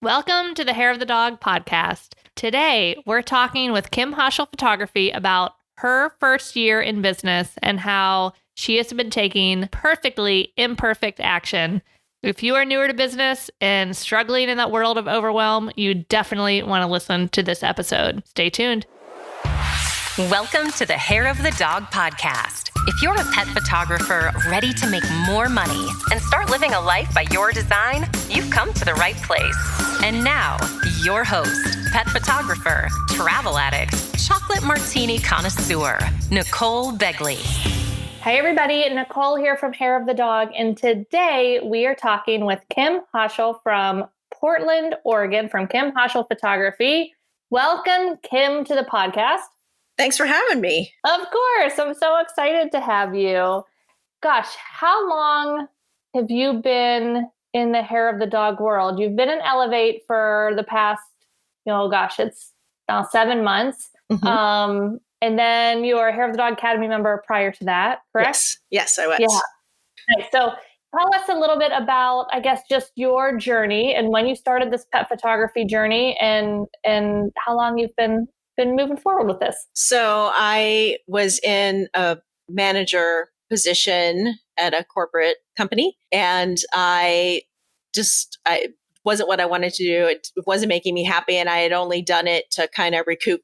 Welcome to the Hair of the Dog podcast. Today, we're talking with Kim Hoshal Photography about her first year in business and how she has been taking perfectly imperfect action. If you are newer to business and struggling in that world of overwhelm, you definitely want to listen to this episode. Stay tuned. Welcome to the Hair of the Dog podcast. If you're a pet photographer ready to make more money and start living a life by your design, you've come to the right place. And now, your host, pet photographer, travel addict, chocolate martini connoisseur, Nicole Begley. Hey everybody, Nicole here from Hair of the Dog, and today we are talking with Kim Hoshal from Portland, Oregon, from Kim Hoshal Photography. Welcome, Kim, to the podcast. Thanks for having me. Of course. I'm so excited to have you. Gosh, how long have you been in the Hair of the Dog world? You've been in Elevate for the past, it's now 7 months. Mm-hmm. And then you were a Hair of the Dog Academy member prior to that, correct? Yes, I was. Yeah. Nice. So tell us a little bit about, I guess, just your journey and when you started this pet photography journey and how long you've been moving forward with this. So I was in a manager position at a corporate company, and I wasn't what I wanted to do. It wasn't making me happy, and I had only done it to kind of recoup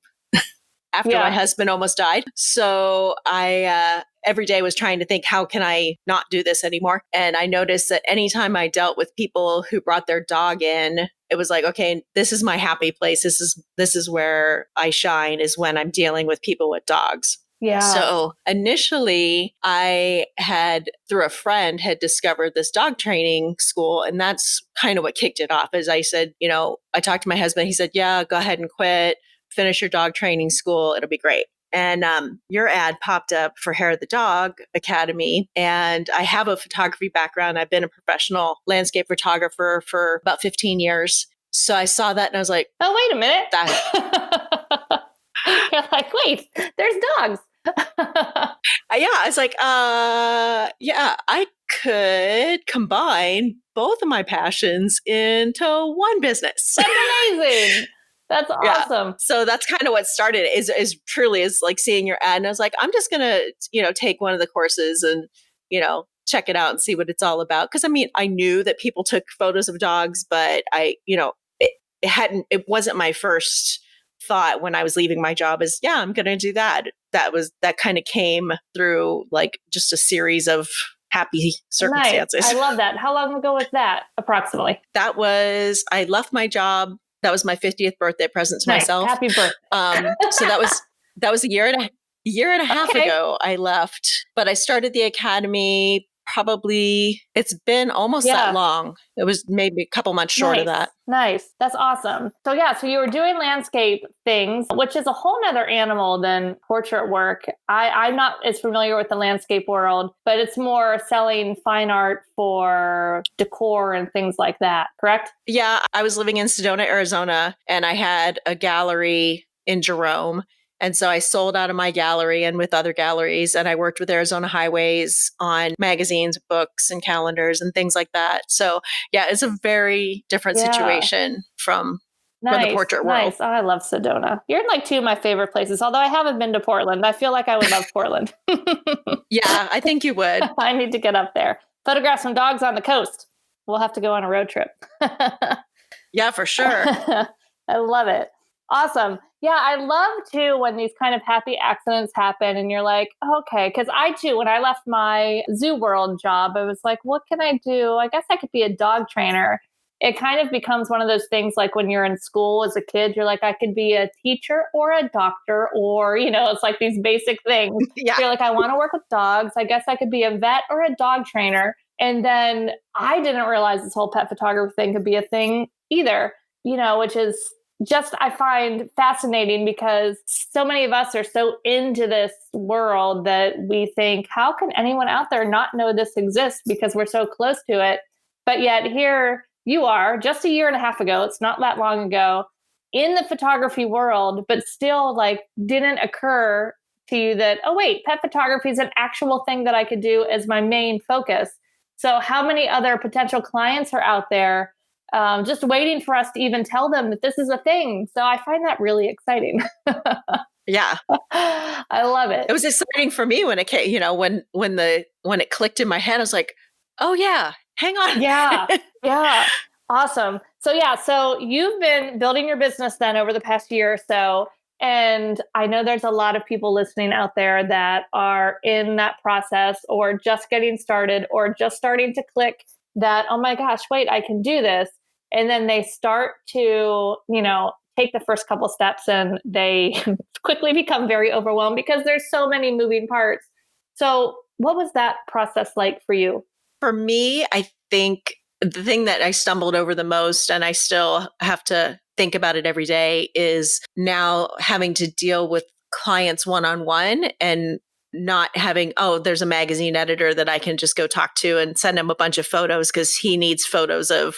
after my husband almost died. So I every day was trying to think, how can I not do this anymore? And I noticed that anytime I dealt with people who brought their dog in, it was like, okay, this is my happy place. This is where I shine, is when I'm dealing with people with dogs. Yeah. So initially I through a friend, had discovered this dog training school. And that's kind of what kicked it off. As I said, I talked to my husband. He said, yeah, go ahead and quit, finish your dog training school. It'll be great. And your ad popped up for Hair of the Dog Academy. And I have a photography background. I've been a professional landscape photographer for about 15 years. So I saw that and I was like, oh, wait a minute. You're like, wait, there's dogs. I was like, I could combine both of my passions into one business. That's amazing. That's awesome. Yeah. So that's kind of what started is truly like seeing your ad. And I was like, I'm just going to, take one of the courses and, check it out and see what it's all about. Cause I knew that people took photos of dogs, but it wasn't my first thought when I was leaving my job is, I'm going to do that. That kind of came through like just a series of happy circumstances. Nice. I love that. How long ago was that approximately? I left my job. That was my 50th birthday present to myself. Happy birthday. So that was a year and a half ago I left, but I started the academy probably, it's been almost that long. It was maybe a couple months short of that. Nice. That's awesome. So you were doing landscape things, which is a whole nother animal than portrait work. I'm not as familiar with the landscape world, but it's more selling fine art for decor and things like that, correct? Yeah. I was living in Sedona, Arizona, and I had a gallery in Jerome. And so I sold out of my gallery and with other galleries, and I worked with Arizona Highways on magazines, books, and calendars and things like that. So it's a very different situation from the portrait world. Nice. Oh, I love Sedona. You're in like two of my favorite places, although I haven't been to Portland. I feel like I would love Portland. Yeah, I think you would. I need to get up there. Photograph some dogs on the coast. We'll have to go on a road trip. Yeah, for sure. I love it. Awesome. Yeah, I love too when these kind of happy accidents happen and you're like, okay, because I too, when I left my Zoo World job, I was like, what can I do? I guess I could be a dog trainer. It kind of becomes one of those things like when you're in school as a kid, you're like, I could be a teacher or a doctor or, it's like these basic things. Yeah. You're like, I want to work with dogs. I guess I could be a vet or a dog trainer. And then I didn't realize this whole pet photography thing could be a thing either, which is just, I find fascinating because so many of us are so into this world that we think, how can anyone out there not know this exists because we're so close to it? But yet here you are just a year and a half ago. It's not that long ago in the photography world, but still didn't occur to you that, oh wait, pet photography is an actual thing that I could do as my main focus. So how many other potential clients are out there just waiting for us to even tell them that this is a thing. So I find that really exciting. Yeah. I love it. It was exciting for me when it came, when it clicked in my head, I was like, oh yeah, hang on. Yeah. Yeah. Awesome. So you've been building your business then over the past year or so. And I know there's a lot of people listening out there that are in that process or just getting started or just starting to click that, oh my gosh, wait, I can do this. And then they start to, take the first couple steps and they quickly become very overwhelmed because there's so many moving parts. So what was that process like for you? For me, I think the thing that I stumbled over the most, and I still have to think about it every day, is now having to deal with clients one-on-one and not having, there's a magazine editor that I can just go talk to and send him a bunch of photos because he needs photos of,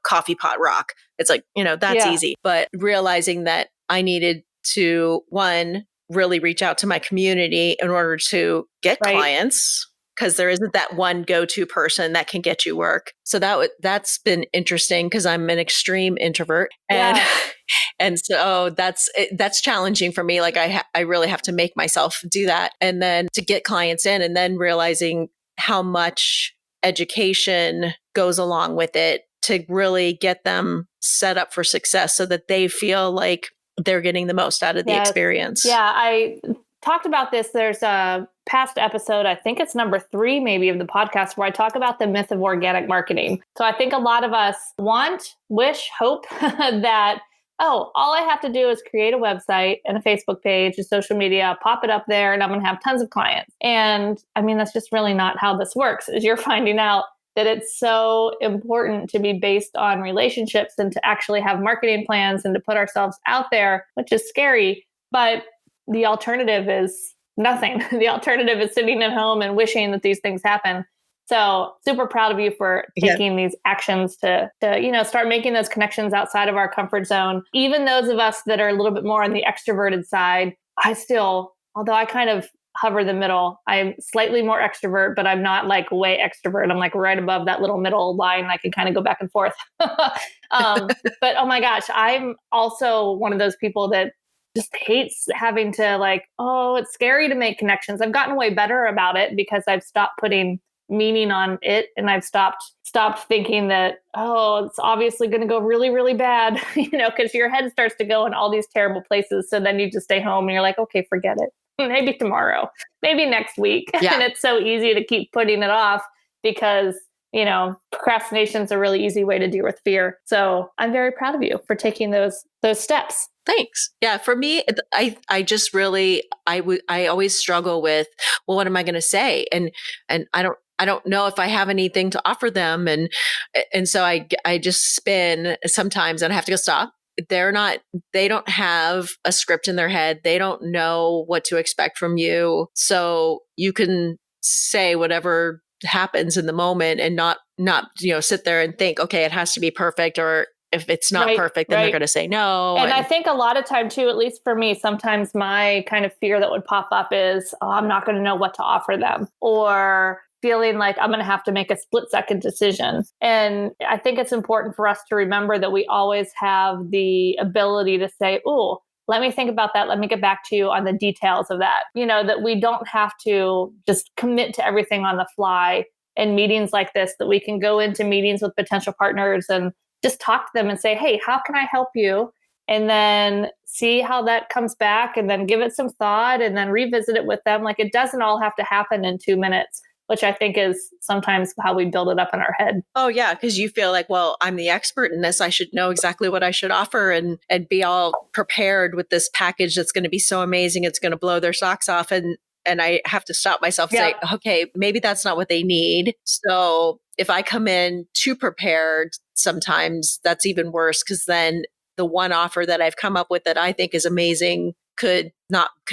coffee pot rock. It's like, that's easy. But realizing that I needed to, one, really reach out to my community in order to get clients, because there isn't that one go-to person that can get you work. So that's been interesting because I'm an extreme introvert, and so that's challenging for me. Like I really have to make myself do that, and then to get clients in, and then realizing how much education goes along with it to really get them set up for success, so that they feel like they're getting the most out of the experience. Yeah, I talked about this. There's a past episode, I think it's number 3 maybe of the podcast, where I talk about the myth of organic marketing. So I think a lot of us wish, hope that, all I have to do is create a website and a Facebook page, a social media, pop it up there, and I'm going to have tons of clients. And I mean, that's just really not how this works, as you're finding out that it's so important to be based on relationships and to actually have marketing plans and to put ourselves out there, which is scary. But the alternative is nothing. The alternative is sitting at home and wishing that these things happen. So super proud of you for taking these actions to start making those connections outside of our comfort zone. Even those of us that are a little bit more on the extroverted side, although I kind of hover the middle, I'm slightly more extrovert, but I'm not like way extrovert. I'm like right above that little middle line. I can kind of go back and forth. But oh my gosh, I'm also one of those people that just hates having to it's scary to make connections. I've gotten way better about it because I've stopped putting meaning on it. And I've stopped thinking that, it's obviously going to go really, really bad, because your head starts to go in all these terrible places. So then you just stay home and you're like, okay, forget it. Maybe tomorrow, maybe next week. Yeah. And it's so easy to keep putting it off because, procrastination is a really easy way to deal with fear. So I'm very proud of you for taking those steps. Thanks. Yeah. For me, I just really, I always struggle with, well, what am I going to say? And I don't know if I have anything to offer them. And so I just spin sometimes and I have to go stop. They don't have a script in their head. They don't know what to expect from you. So you can say whatever happens in the moment and not sit there and think, okay, it has to be perfect, or if it's not perfect, then they're going to say no. And I think a lot of time too, at least for me, sometimes my kind of fear that would pop up is, I'm not going to know what to offer them, or feeling like I'm going to have to make a split-second decision. And I think it's important for us to remember that we always have the ability to say, let me think about that. Let me get back to you on the details of that. That we don't have to just commit to everything on the fly in meetings like this, that we can go into meetings with potential partners and just talk to them and say, hey, how can I help you? And then see how that comes back, and then give it some thought, and then revisit it with them. Like, it doesn't all have to happen in 2 minutes, which I think is sometimes how we build it up in our head. Oh yeah. Because you feel like, well, I'm the expert in this. I should know exactly what I should offer and be all prepared with this package that's going to be so amazing. It's going to blow their socks off. And I have to stop myself and say, okay, maybe that's not what they need. So if I come in too prepared, sometimes that's even worse, because then the one offer that I've come up with that I think is amazing could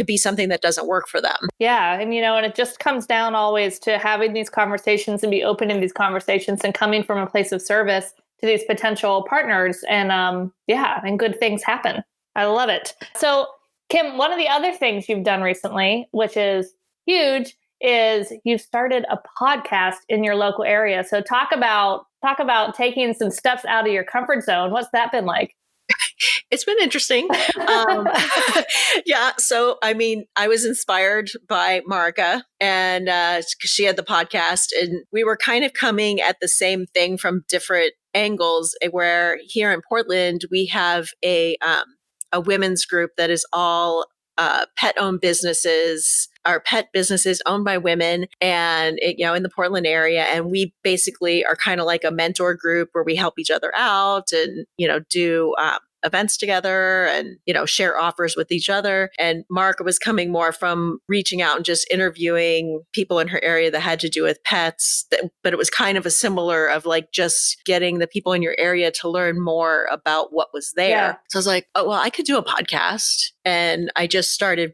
be something that doesn't work for them. Yeah. And, and it just comes down always to having these conversations and be open in these conversations and coming from a place of service to these potential partners. And and good things happen. I love it. So Kim, one of the other things you've done recently, which is huge, is you've started a podcast in your local area. So talk about talk about taking some steps out of your comfort zone. What's that been like? It's been interesting. Yeah. So, I mean, I was inspired by Marika and 'cause she had the podcast and we were kind of coming at the same thing from different angles where here in Portland, we have a women's group that is all pet owned businesses, our pet businesses owned by women and in the Portland area. And we basically are kind of like a mentor group where we help each other out and, do events together and, share offers with each other. And Mark was coming more from reaching out and just interviewing people in her area that had to do with pets. But it was kind of a similar of like just getting the people in your area to learn more about what was there. Yeah. So I was like, oh, well, I could do a podcast. And I started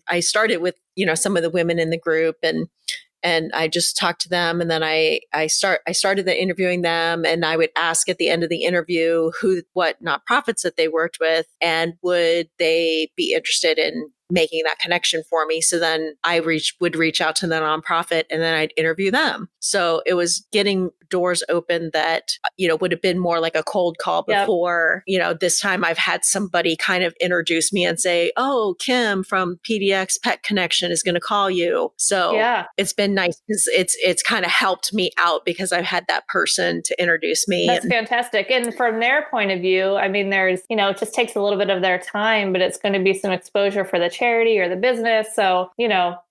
with, some of the women in the group and I just talked to them. And then I started interviewing them and I would ask at the end of the interview what nonprofits that they worked with and would they be interested in making that connection for me. So then I would reach out to the nonprofit and then I'd interview them. So it was getting doors open that, would have been more like a cold call before, this time I've had somebody kind of introduce me and say, oh, Kim from PDX Pet Connection is going to call you. So it's been nice because it's kind of helped me out because I've had that person to introduce me. That's fantastic. And from their point of view, I mean, there's, it just takes a little bit of their time, but it's going to be some exposure for the charity or the business. So,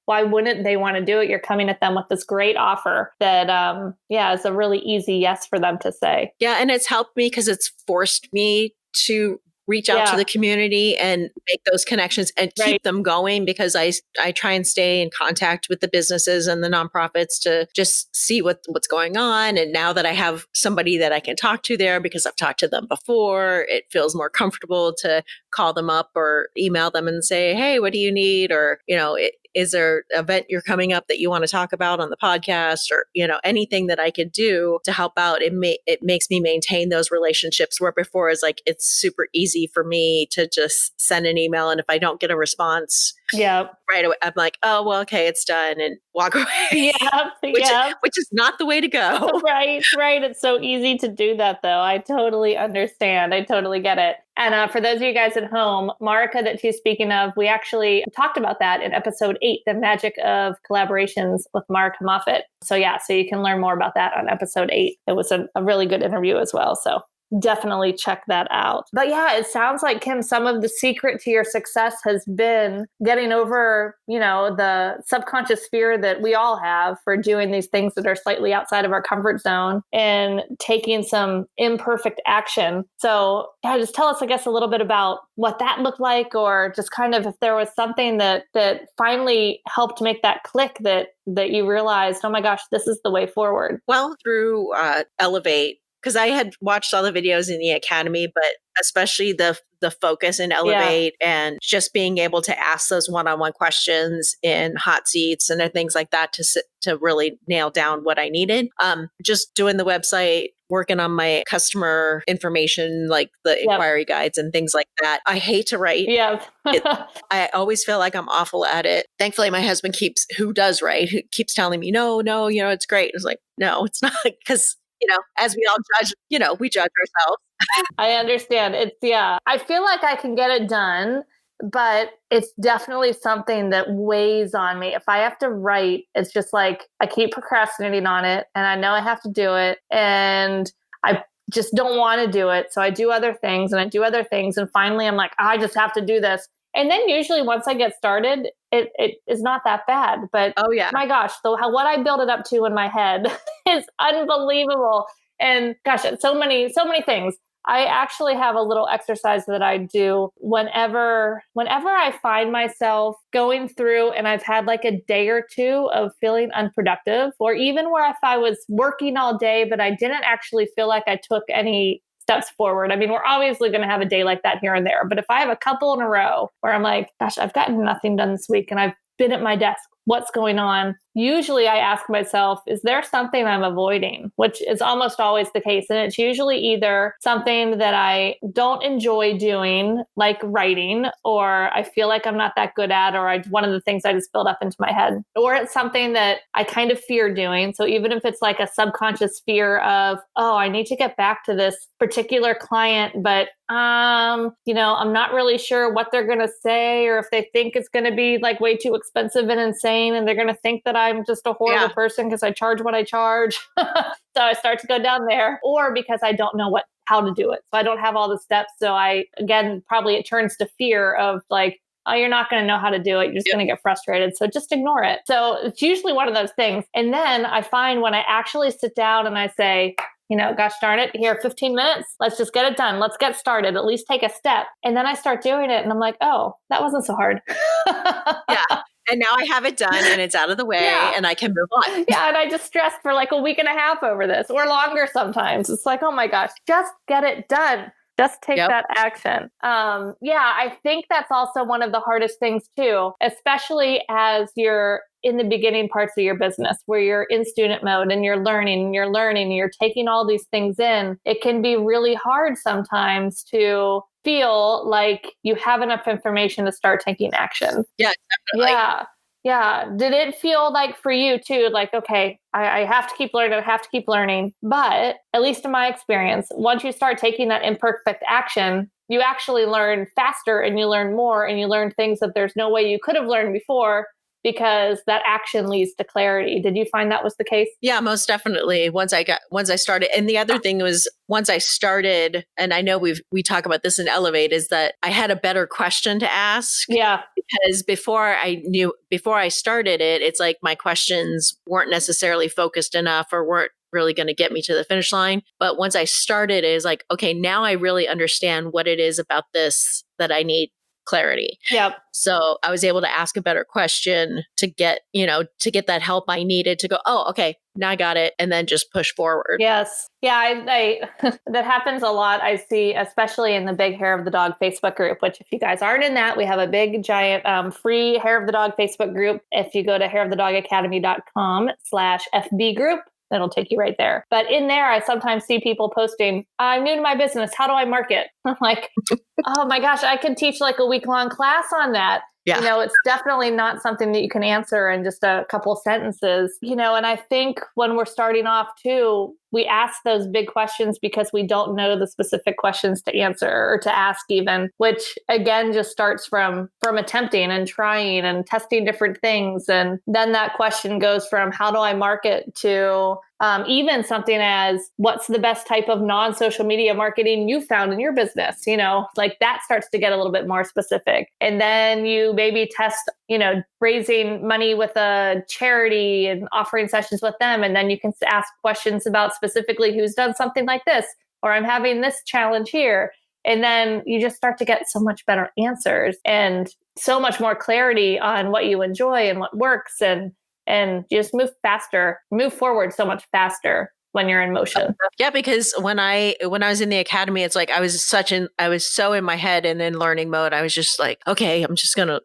why wouldn't they want to do it? You're coming at them with this great offer that, is a really easy yes for them to say. Yeah. And it's helped me because it's forced me to reach out to the community and make those connections and keep them going because I try and stay in contact with the businesses and the nonprofits to just see what's going on. And now that I have somebody that I can talk to there because I've talked to them before, it feels more comfortable to call them up or email them and say, hey, what do you need? Or, is there an event you're coming up that you want to talk about on the podcast or, anything that I could do to help out? It makes me maintain those relationships where before it's like, it's super easy for me to just send an email. And if I don't get a response right away, I'm like, oh, well, okay, it's done and walk away. Which is not the way to go. Right. It's so easy to do that though. I totally understand. I totally get it. And for those of you guys at home, Marika that she's speaking of, we actually talked about that in episode 8, the magic of collaborations with Marika Moffat. So you can learn more about that on episode 8. It was a really good interview as well. So definitely check that out. But it sounds like, Kim, some of the secret to your success has been getting over, the subconscious fear that we all have for doing these things that are slightly outside of our comfort zone and taking some imperfect action. So just tell us, I guess, a little bit about what that looked like, or just kind of if there was something that finally helped make that click that you realized, oh my gosh, this is the way forward. Well, through Elevate, because I had watched all the videos in the academy, but especially the focus in Elevate and just being able to ask those one-on-one questions in hot seats and things like that to really nail down what I needed. Just doing the website, working on my customer information, like the inquiry guides and things like that. I hate to write. I always feel like I'm awful at it. Thankfully, my husband who does write, who keeps telling me, no, it's great. It's like, no, it's not, because as we all judge, we judge ourselves. I understand. I feel like I can get it done, but it's definitely something that weighs on me. If I have to write, it's just like I keep procrastinating on it and I know I have to do it and I just don't want to do it. So I do other things and I do other things. And finally I'm like, I just have to do this. And then usually once I get started, it is not that bad. But my gosh, what I build it up to in my head is unbelievable. And gosh, so many things. I actually have a little exercise that I do whenever I find myself going through and I've had like a day or two of feeling unproductive, or even where if I was working all day, but I didn't actually feel like I took any steps forward. I mean, we're obviously going to have a day like that here and there, but if I have a couple in a row where I'm like, gosh, I've gotten nothing done this week and I've been at my desk what's going on, usually I ask myself, is there something I'm avoiding? Which is almost always the case. And it's usually either something that I don't enjoy doing, like writing, or I feel like I'm not that good at, or one of the things I just build up into my head, or it's something that I kind of fear doing. So even if it's like a subconscious fear of, oh, I need to get back to this particular client, but I'm not really sure what they're going to say, or if they think it's going to be like way too expensive and insane, and they're going to think that I'm just a horrible person because I charge what I charge. So I start to go down there, or because I don't know how to do it. So I don't have all the steps. So probably it turns to fear of like, oh, you're not going to know how to do it. You're just going to get frustrated. So just ignore it. So it's usually one of those things. And then I find when I actually sit down and I say, gosh darn it, here, 15 minutes. Let's just get it done. Let's get started. At least take a step. And then I start doing it and I'm like, oh, that wasn't so hard. Yeah. And now I have it done and it's out of the way and I can move on. Yeah. And I just stressed for like a week and a half over this, or longer sometimes. It's like, oh my gosh, just get it done. Just take that action. I think that's also one of the hardest things too, especially as you're in the beginning parts of your business where you're in student mode and you're learning, you're taking all these things in. It can be really hard sometimes to feel like you have enough information to start taking action. Yeah, definitely. Yeah. Did it feel like for you too, like, okay, I have to keep learning. But at least in my experience, once you start taking that imperfect action, you actually learn faster and you learn more and you learn things that there's no way you could have learned before, because that action leads to clarity. Did you find that was the case? Yeah, most definitely. Once I started. And the other thing was, once I started, and I know we talk about this in Elevate, is that I had a better question to ask. Yeah. Because before I started it, it's like my questions weren't necessarily focused enough or weren't really going to get me to the finish line. But once I started, it is like, okay, now I really understand what it is about this that I need clarity. Yep. So I was able to ask a better question to get that help I needed to go, oh, okay, now I got it. And then just push forward. Yes. Yeah. I that happens a lot. I see, especially in the Big Hair of the Dog Facebook group, which if you guys aren't in that, we have a big, giant, free Hair of the Dog Facebook group. If you go to hairofthedogacademy.com/FB group, it'll take you right there. But in there, I sometimes see people posting, I'm new to my business. How do I market? I'm like, oh my gosh, I can teach like a week-long class on that. Yeah. It's definitely not something that you can answer in just a couple sentences, and I think when we're starting off too, we ask those big questions because we don't know the specific questions to answer or to ask even, which again, just starts from attempting and trying and testing different things. And then that question goes from how do I market to even something as what's the best type of non-social media marketing you found in your business, like that starts to get a little bit more specific. And then you maybe test, raising money with a charity and offering sessions with them. And then you can ask questions about specifically who's done something like this, or I'm having this challenge here. And then you just start to get so much better answers and so much more clarity on what you enjoy and what works, and you just move forward so much faster when you're in motion. Yeah, because when I was in the academy, it's like I was so in my head and in learning mode. I was just like, okay, I'm just gonna,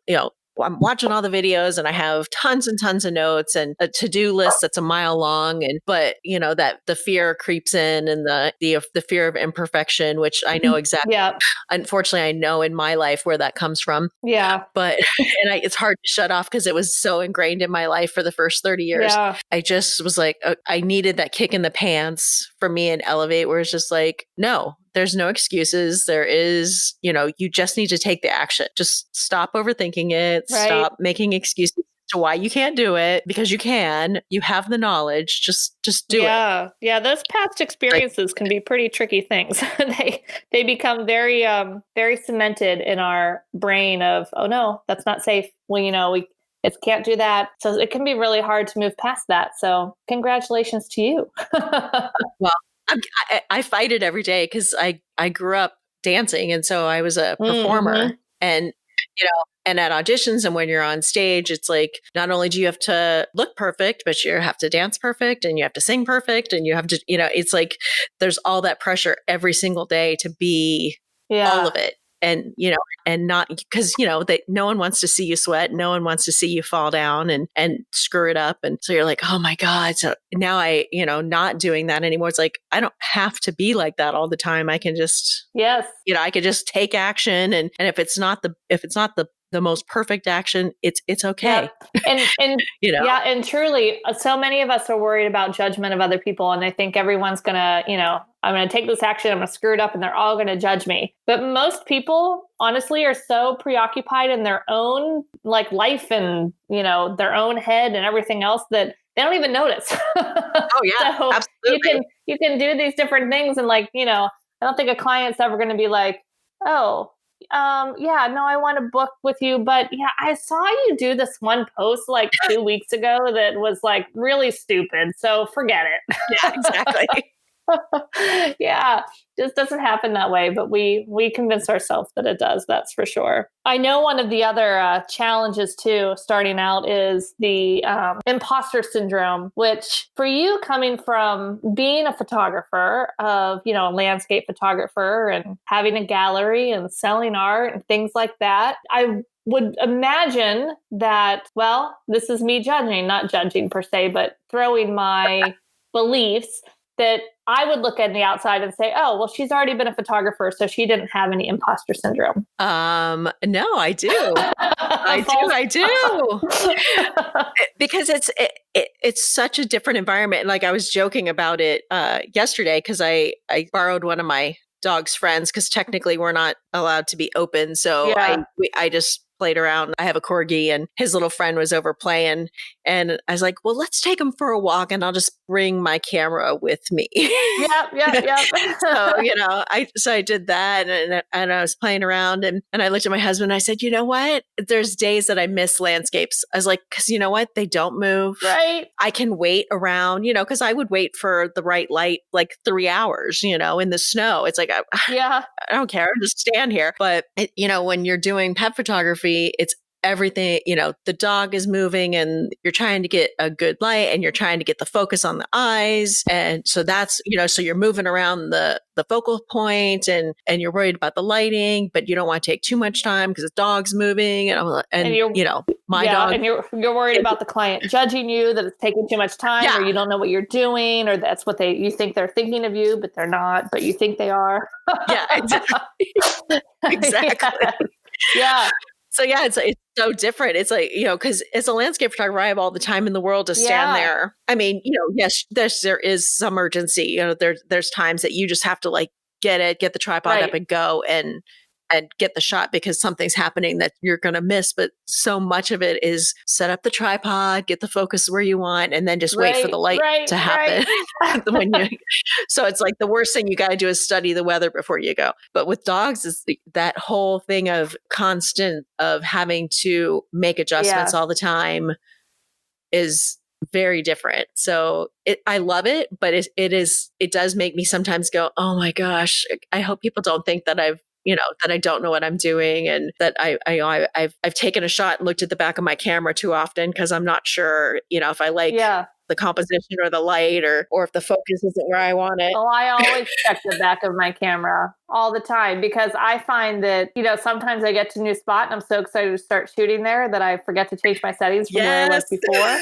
I'm watching all the videos and I have tons and tons of notes and a to-do list that's a mile long. But that the fear creeps in, and the fear of imperfection, which I know exactly. Yeah. Unfortunately, I know in my life where that comes from. Yeah. But it's hard to shut off because it was so ingrained in my life for the first 30 years. Yeah. I just was like, I needed that kick in the pants for me in Elevate, where it's just like, no, there's no excuses. There is, you just need to take the action. Just stop overthinking it. Right. Stop making excuses to why you can't do it, because you can. You have the knowledge. Just do it. Yeah. Those past experiences can be pretty tricky things. They become very, very cemented in our brain of, oh no, that's not safe. Well, we can't do that. So it can be really hard to move past that. So congratulations to you. Well, I fight it every day because I grew up dancing, and so I was a performer. Mm-hmm. And and at auditions and when you're on stage, it's like not only do you have to look perfect, but you have to dance perfect and you have to sing perfect and you have to, it's like there's all that pressure every single day to be all of it. and, and not because, that no one wants to see you sweat. No one wants to see you fall down and screw it up. And so you're like, oh my God. So now not doing that anymore. It's like, I don't have to be like that all the time. I can just, yes, I could just take action. And if it's not the most perfect action, it's okay. Yep. And yeah, and truly, so many of us are worried about judgment of other people, and they think everyone's gonna, I'm gonna take this action, I'm gonna screw it up, and they're all gonna judge me. But most people, honestly, are so preoccupied in their own life and their own head and everything else that they don't even notice. Oh yeah, so absolutely. You can do these different things, and I don't think a client's ever going to be like, oh. Yeah, no, I want to book with you, but yeah, I saw you do this one post 2 weeks ago that was really stupid. So forget it. Yeah, exactly. Yeah, just doesn't happen that way, but we convince ourselves that it does. That's for sure. I know one of the other challenges too, starting out, is the imposter syndrome, which for you, coming from being a photographer of, a landscape photographer and having a gallery and selling art and things like that, I would imagine that, well, this is me judging, not judging per se, but throwing my beliefs that I would look at the outside and say, oh, well, she's already been a photographer, so she didn't have any imposter syndrome. No, I do. I do. Because it's such a different environment. Like I was joking about it yesterday because I borrowed one of my dog's friends because technically we're not allowed to be open. So yeah. I just played around. I have a corgi and his little friend was over playing. And I was like, well, let's take him for a walk and I'll just bring my camera with me. Yep. So, I did that and I was playing around and I looked at my husband and I said, you know what? There's days that I miss landscapes. I was like, because you know what? They don't move. Right. I can wait around, because I would wait for the right light 3 hours, in the snow. It's like, I don't care. Just stand here. But, when you're doing pet photography, it's everything, the dog is moving and you're trying to get a good light and you're trying to get the focus on the eyes. And so that's, so you're moving around the focal point and you're worried about the lighting, but you don't want to take too much time because the dog's moving and my dog. And you're worried about the client judging you, that it's taking too much time, or you don't know what you're doing, or that's what you think they're thinking of you, but they're not, but you think they are. Yeah, exactly. Exactly. Yeah. So yeah, it's so different. It's because as a landscape photographer, I have all the time in the world to stand there. I mean, yes, there is some urgency. There's times that you just have to get the tripod up and go and get the shot because something's happening that you're going to miss. But so much of it is set up the tripod, get the focus where you want, and then just wait for the light to happen. So it's the worst thing you got to do is study the weather before you go. But with dogs, is that whole thing of constant of having to make adjustments all the time is very different. So I love it, but it does make me sometimes go, oh my gosh, I hope people don't think that that I don't know what I'm doing and that I've taken a shot and looked at the back of my camera too often because I'm not sure, if I like the composition or the light or if the focus isn't where I want it. Well, I always check the back of my camera all the time because I find that, sometimes I get to a new spot and I'm so excited to start shooting there that I forget to change my settings from where I was before.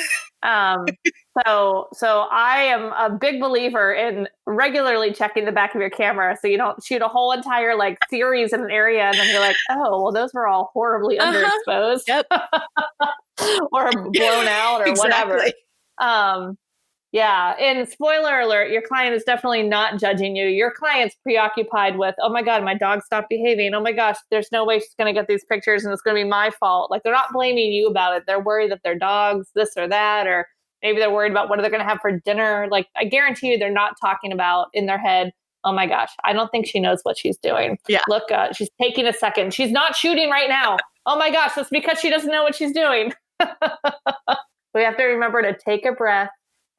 So I am a big believer in regularly checking the back of your camera so you don't shoot a whole entire series in an area and then you're like, oh, well, those were all horribly underexposed or blown out or whatever. Yeah. And spoiler alert, your client is definitely not judging you. Your client's preoccupied with, oh my God, my dog stopped behaving. Oh my gosh, there's no way she's going to get these pictures and it's going to be my fault. They're not blaming you about it. They're worried that their dog's this or that, or maybe they're worried about what are they going to have for dinner. I guarantee you they're not talking about in their head, oh my gosh, I don't think she knows what she's doing. Yeah. Look, she's taking a second. She's not shooting right now. Oh my gosh, that's because she doesn't know what she's doing. We have to remember to take a breath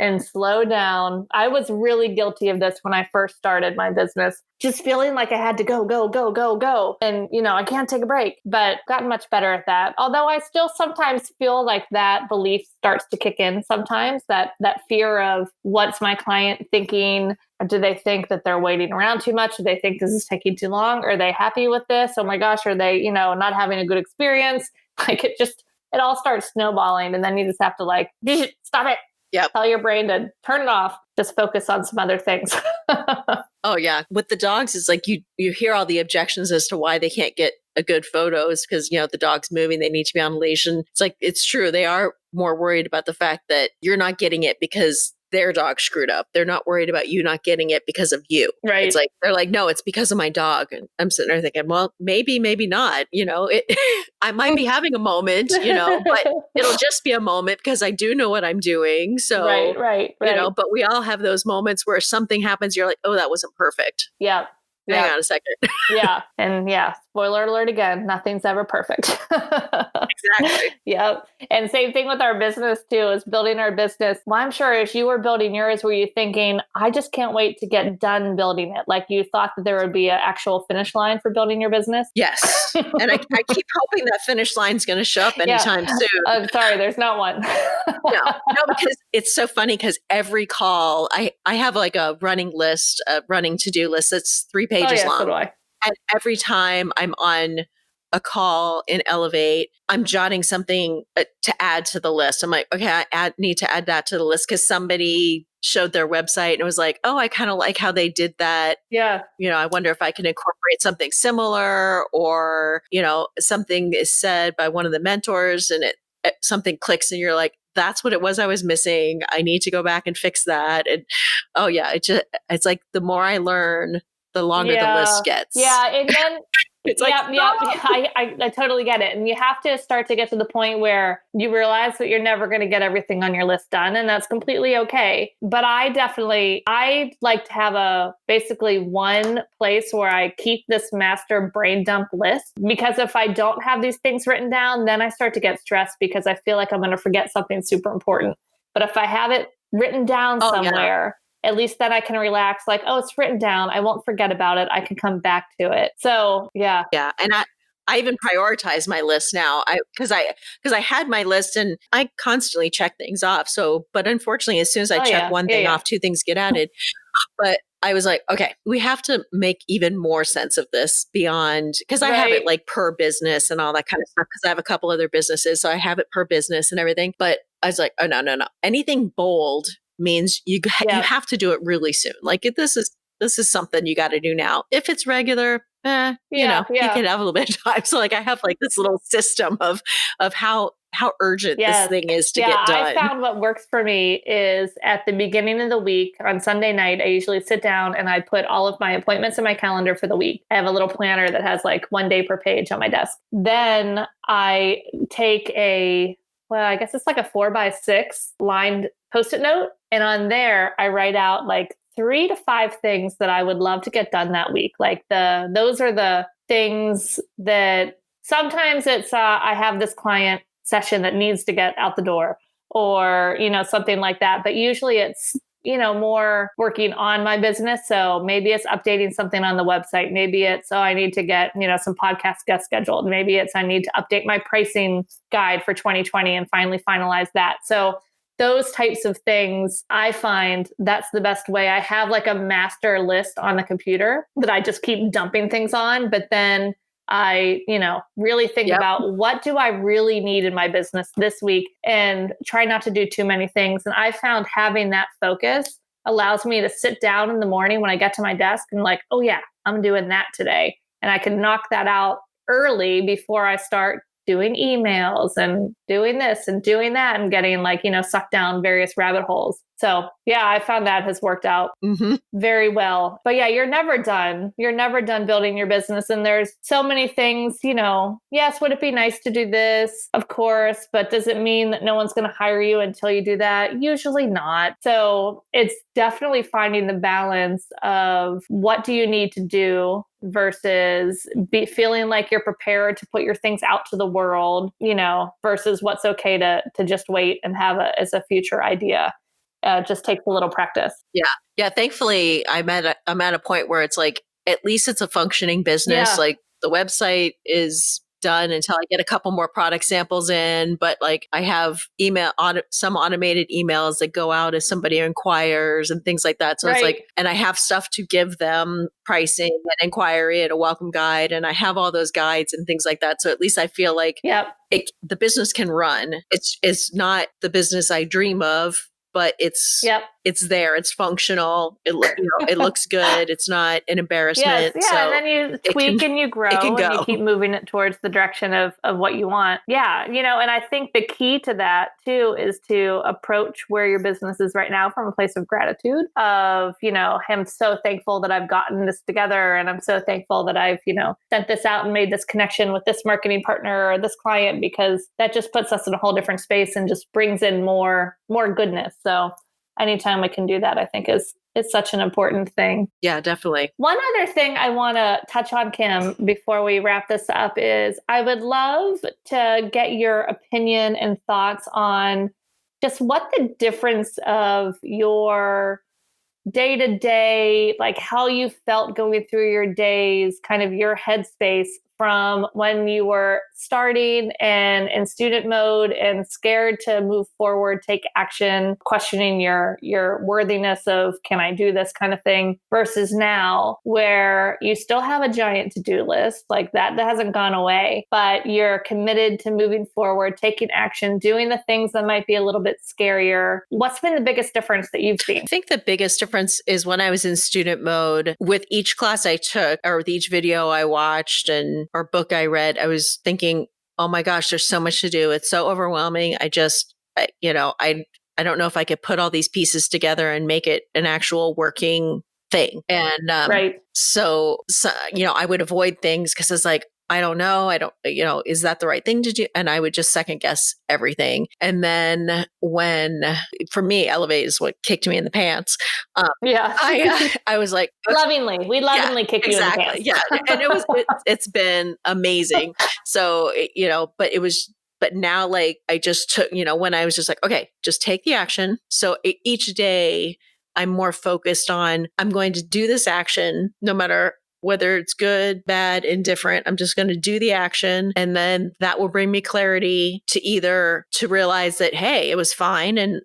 and slow down. I was really guilty of this when I first started my business, just feeling like I had to go, go, go, go, go. And, I can't take a break, but gotten much better at that. Although I still sometimes feel like that belief starts to kick in sometimes, that fear of what's my client thinking? Do they think that they're waiting around too much? Do they think this is taking too long? Are they happy with this? Oh my gosh, are they, not having a good experience? Like it all starts snowballing, and then you just have to stop it. Yep. Tell your brain to turn it off. Just focus on some other things. Oh yeah. With the dogs, it's like you hear all the objections as to why they can't get a good photos because, the dog's moving, they need to be on a leash. And it's like, it's true. They are more worried about the fact that you're not getting it because their dog screwed up. They're not worried about you not getting it because of you. Right. It's like, they're like, no, it's because of my dog. And I'm sitting there thinking, well, maybe not, I might be having a moment, but it'll just be a moment because I do know what I'm doing. So, right. But we all have those moments where something happens. You're like, oh, that wasn't perfect. Yeah. Hang on a second. Yeah. And spoiler alert again, nothing's ever perfect. Exactly. Yep. And same thing with our business too, is building our business. Well, I'm sure as you were building yours, were you thinking, I just can't wait to get done building it? Like you thought that there would be an actual finish line for building your business? Yes. And I keep hoping that finish line's going to show up anytime soon. I'm sorry, there's not one. No, because it's so funny because every call, I have like a running list, a running to-do list that's 3 pages long. So do I. And every time I'm on a call in Elevate, I'm jotting something to add to the list. I'm like, okay, I need to add that to the list because somebody showed their website and it was like, oh, I kind of like how they did that. Yeah. I wonder if I can incorporate something similar, or, something is said by one of the mentors and something clicks and you're like, that's what it was I was missing. I need to go back and fix that. And oh yeah, it's like the more I learn, the longer the list gets. Yeah. And then it's like, I totally get it. And you have to start to get to the point where you realize that you're never going to get everything on your list done. And that's completely okay. But I like to have basically one place where I keep this master brain dump list, because if I don't have these things written down, then I start to get stressed because I feel like I'm going to forget something super important. But if I have it written down somewhere, at least then I can relax, like, oh, it's written down. I won't forget about it. I can come back to it. So, yeah. Yeah. And I even prioritize my list now. Because I had my list and I constantly check things off. So, but unfortunately, as soon as I check one thing off, 2 things get added. But I was like, okay, we have to make even more sense of this beyond, because I have it like per business and all that kind of stuff, because I have a couple other businesses. So I have it per business and everything. But I was like, oh, no. Anything bold means you have to do it really soon. Like this is something you got to do now. If it's regular, you can have a little bit of time. So like I have like this little system of how urgent this thing is to get done. I found what works for me is at the beginning of the week on Sunday night, I usually sit down and I put all of my appointments in my calendar for the week. I have a little planner that has like 1 day per page on my desk. Then I take I guess it's like a 4x6 lined Post-it note. And on there, I write out like 3 to 5 things that I would love to get done that week. Like those are the things that sometimes it's, I have this client session that needs to get out the door, or, something like that. But usually it's, more working on my business. So maybe it's updating something on the website. Maybe it's, I need to get, some podcast guests scheduled. Maybe it's, I need to update my pricing guide for 2020 and finally finalize that. So those types of things, I find that's the best way. I have like a master list on the computer that I just keep dumping things on, but then I, really think about what do I really need in my business this week and try not to do too many things. And I found having that focus allows me to sit down in the morning when I get to my desk and like, oh yeah, I'm doing that today. And I can knock that out early before I start doing emails and doing this and doing that and getting sucked down various rabbit holes. So yeah, I found that has worked out very well. But yeah, you're never done. You're never done building your business. And there's so many things, yes, would it be nice to do this? Of course. But does it mean that no one's going to hire you until you do that? Usually not. So it's definitely finding the balance of what do you need to do versus feeling like you're prepared to put your things out to the world, versus what's okay to just wait and have as a future idea. just takes a little practice. Yeah. Yeah. Thankfully, I'm at a point where it's like, at least it's a functioning business. Yeah. Like the website is done until I get a couple more product samples in, but like I have some automated emails that go out as somebody inquires and things like that. So it's like, and I have stuff to give them, pricing and inquiry and a welcome guide. And I have all those guides and things like that. So at least I feel like the business can run. It's not the business I dream of, but it's there. It's functional. It looks good. It's not an embarrassment. Yes, so and then you tweak and you grow and you keep moving it towards the direction of what you want. Yeah, and I think the key to that too is to approach where your business is right now from a place of gratitude of, I'm so thankful that I've gotten this together, and I'm so thankful that I've, sent this out and made this connection with this marketing partner or this client, because that just puts us in a whole different space and just brings in more goodness. So anytime we can do that, I think is such an important thing. Yeah, definitely. One other thing I want to touch on, Kim, before we wrap this up is I would love to get your opinion and thoughts on just what the difference of your day-to-day, like how you felt going through your days, kind of your headspace from when you were starting and in student mode and scared to move forward, take action, questioning your worthiness of, can I do this kind of thing, versus now where you still have a giant to-do list, like that hasn't gone away, but you're committed to moving forward, taking action, doing the things that might be a little bit scarier. What's been the biggest difference that you've seen? I think the biggest difference is when I was in student mode, with each class I took or with each video I watched or book I read, I was thinking, oh my gosh, there's so much to do. It's so overwhelming. I don't know if I could put all these pieces together and make it an actual working thing. And so, I would avoid things because it's like, I don't know. Is that the right thing to do? And I would just second guess everything. And then for me, Elevate is what kicked me in the pants. I was like, we lovingly kick you in the pants. Yeah. And it's been amazing. So, but now like I just took, when I was just like, okay, just take the action. So each day I'm more focused on, I'm going to do this action no matter whether it's good, bad, indifferent. I'm just going to do the action. And then that will bring me clarity to either to realize that, hey, it was fine and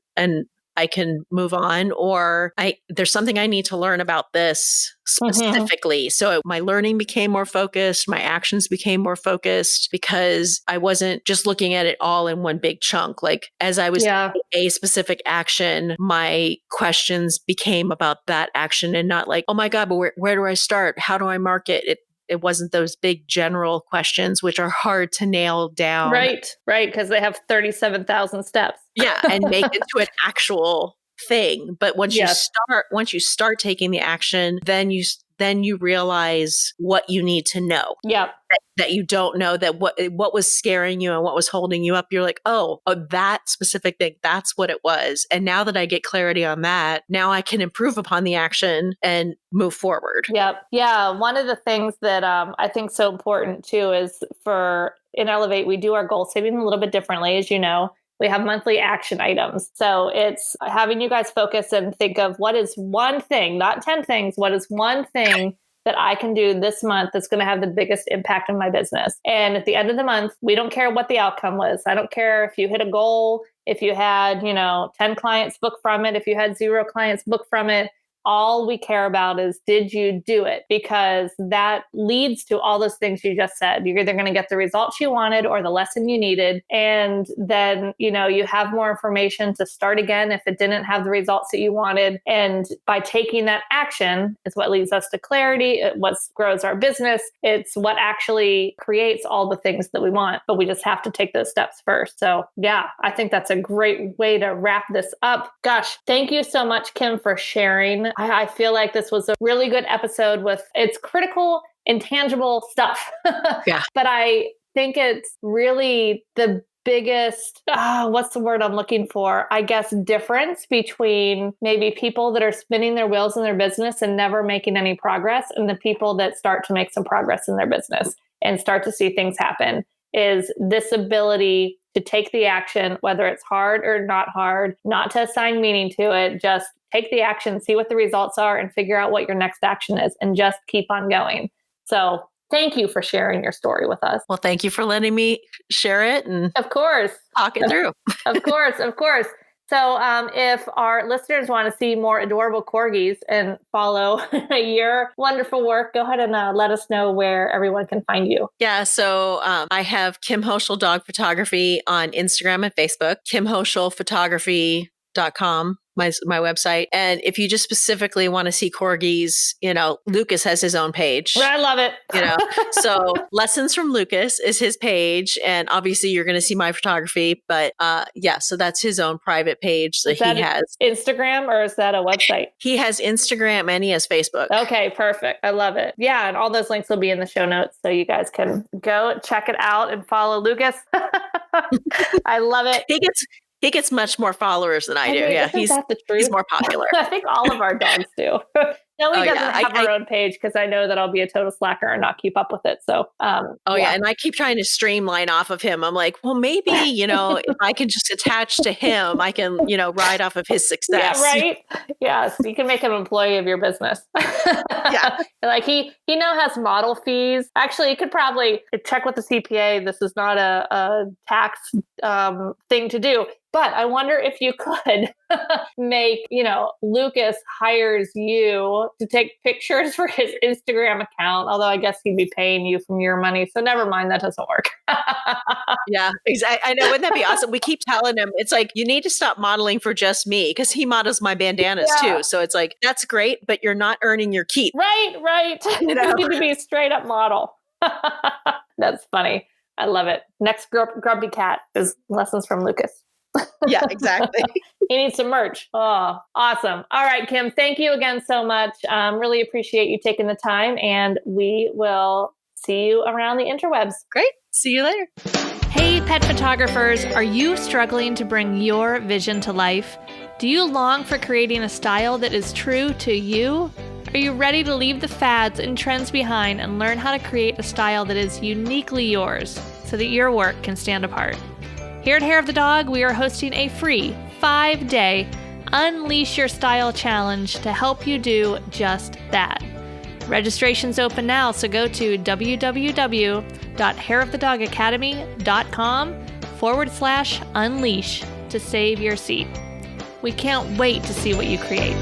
I can move on, or there's something I need to learn about this specifically. Mm-hmm. So my learning became more focused. My actions became more focused because I wasn't just looking at it all in one big chunk. Like as I was taking a specific action, my questions became about that action and not like, oh my God, but where do I start? How do I market it? It wasn't those big general questions, which are hard to nail down. Right. Because they have 37,000 steps. Yeah. And make it to an actual thing. But once you start taking the action, then you realize what you need to know. Yeah. That you don't know, that what was scaring you and what was holding you up. You're like, oh, that specific thing, that's what it was. And now that I get clarity on that, now I can improve upon the action and move forward. Yep. Yeah. One of the things that I think so important too is in Elevate, we do our goal setting a little bit differently, as you know. We have monthly action items. So it's having you guys focus and think of what is one thing, not 10 things, what is one thing that I can do this month that's going to have the biggest impact on my business. And at the end of the month, we don't care what the outcome was. I don't care if you hit a goal, if you had, 10 clients book from it, if you had 0 clients book from it. All we care about is, did you do it? Because that leads to all those things you just said. You're either going to get the results you wanted or the lesson you needed. And then, you have more information to start again if it didn't have the results that you wanted. And by taking that action is what leads us to clarity. It's what grows our business. It's what actually creates all the things that we want. But we just have to take those steps first. So yeah, I think that's a great way to wrap this up. Gosh, thank you so much, Kim, for sharing. I feel like this was a really good episode with its critical, intangible stuff. Yeah. But I think it's really the biggest, what's the word I'm looking for? I guess difference between maybe people that are spinning their wheels in their business and never making any progress, and the people that start to make some progress in their business and start to see things happen, is this ability to take the action, whether it's hard or not hard, not to assign meaning to it. Just take the action, see what the results are, and figure out what your next action is, and just keep on going. So thank you for sharing your story with us. Well, thank you for letting me share it and of course, talk it through. Of course. So if our listeners want to see more adorable corgis and follow your wonderful work, go ahead and let us know where everyone can find you. Yeah, so I have Kim Hoshal Dog Photography on Instagram and Facebook, kimhoshalphotography.com. My website. And if you just specifically want to see corgis, Lucas has his own page. I love it. So Lessons from Lucas is his page. And obviously you're going to see my photography, but so that's his own private page that he has. Instagram, or is that a website? He has Instagram and he has Facebook. Okay, perfect. I love it. Yeah. And all those links will be in the show notes. So you guys can go check it out and follow Lucas. I love it. He gets much more followers than I do. Yeah, he's that the truth? He's more popular. I think all of our dogs do. Nellie doesn't have her own page because I know that I'll be a total slacker and not keep up with it. So, and I keep trying to streamline off of him. I'm like, well, maybe if I can just attach to him, I can ride off of his success. Yeah, right. Yes, you can make him an employee of your business. Yeah, like he now has model fees. Actually, you could probably check with the CPA. This is not a tax thing to do. But I wonder if you could make, Lucas hires you to take pictures for his Instagram account. Although I guess he'd be paying you from your money. So never mind, that doesn't work. Yeah, exactly. I know. Wouldn't that be awesome? We keep telling him, it's like, you need to stop modeling for just me, because he models my bandanas too. So it's like, that's great, but you're not earning your keep. Right. You need to be a straight up model. That's funny. I love it. Next grumpy cat is Lessons from Lucas. Yeah, exactly. He needs some merch. Oh, awesome. All right, Kim, thank you again so much. Really appreciate you taking the time, and we will see you around the interwebs. Great. See you later. Hey, pet photographers, are you struggling to bring your vision to life? Do you long for creating a style that is true to you? Are you ready to leave the fads and trends behind and learn how to create a style that is uniquely yours so that your work can stand apart? Here at Hair of the Dog, we are hosting a free 5-day Unleash Your Style Challenge to help you do just that. Registration's open now, so go to www.hairofthedogacademy.com/unleash to save your seat. We can't wait to see what you create.